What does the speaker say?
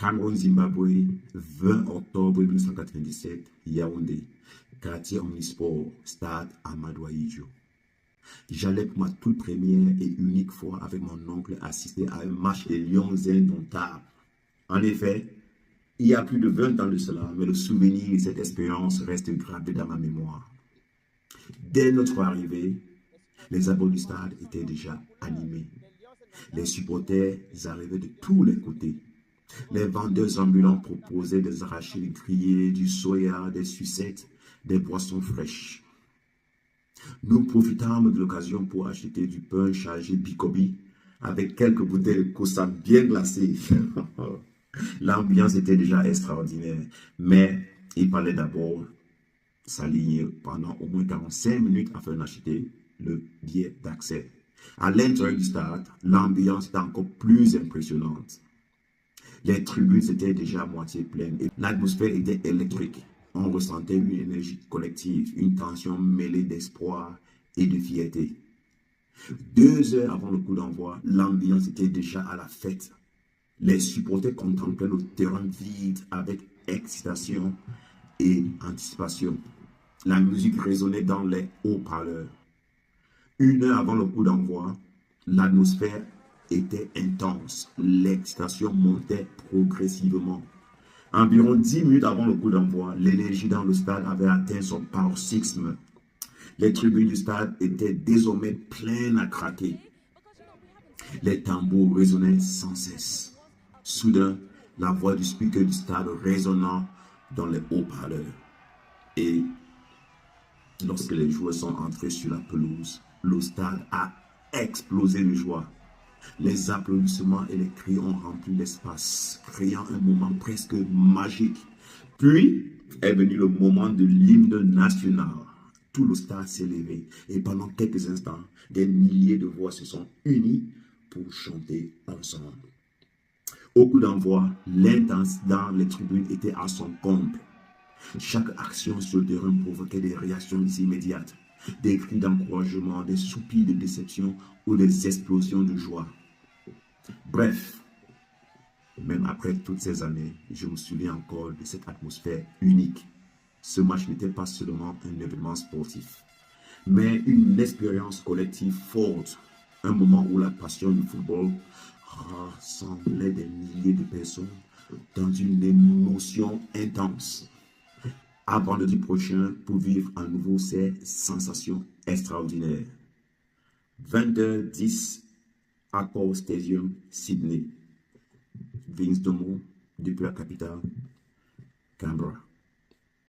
Cameroun-Zimbabwe, 20 octobre 1997, Yaoundé, quartier omnisport, stade Amadou Ahidjo. J'allais pour ma toute première et unique fois avec mon oncle assister à un match des Lions indomptables. En effet, il y a plus de 20 ans de cela, mais le souvenir de cette expérience reste gravé dans ma mémoire. Dès notre arrivée, les abords du stade étaient déjà animés. Les supporters arrivaient de tous les côtés. Les vendeurs ambulants proposaient des arachides grillés, du soya, des sucettes, des boissons fraîches. Nous profitâmes de l'occasion pour acheter du pain chargé bicobi avec quelques bouteilles de Kossa bien glacées. L'ambiance était déjà extraordinaire, mais il fallait d'abord s'aligner pendant au moins 45 minutes afin d'acheter le billet d'accès. À l'intérieur du stade, l'ambiance était encore plus impressionnante. Les tribunes étaient déjà à moitié pleines et l'atmosphère était électrique. On ressentait une énergie collective, une tension mêlée d'espoir et de fierté. 2 heures avant le coup d'envoi, l'ambiance était déjà à la fête. Les supporters contemplaient le terrain vide avec excitation et anticipation. La musique résonnait dans les haut-parleurs. 1 heure avant le coup d'envoi, l'atmosphère était intense. L'excitation montait progressivement. Environ 10 minutes avant le coup d'envoi, l'énergie dans le stade avait atteint son paroxysme. Les tribunes du stade étaient désormais pleines à craquer. Les tambours résonnaient sans cesse. Soudain, la voix du speaker du stade résonnant dans les haut-parleurs. Et lorsque les joueurs sont entrés sur la pelouse, le stade a explosé de joie. Les applaudissements et les cris ont rempli l'espace, créant un moment presque magique. Puis est venu le moment de l'hymne national. Tout le stade s'est levé et pendant quelques instants, des milliers de voix se sont unies pour chanter ensemble. Au coup d'envoi, l'intensité dans les tribunes était à son comble. Chaque action sur le terrain provoquait des réactions immédiates, des cris d'encouragement, des soupirs de déception ou des explosions de joie. Bref, même après toutes ces années, je me souviens encore de cette atmosphère unique. Ce match n'était pas seulement un événement sportif, mais une expérience collective forte, un moment où la passion du football rassemblait des milliers de personnes dans une émotion intense. À vendredi prochain pour vivre à nouveau ces sensations extraordinaires. 20h10, Accor Stadium, Sydney. Vince Domo, depuis la capitale, Canberra.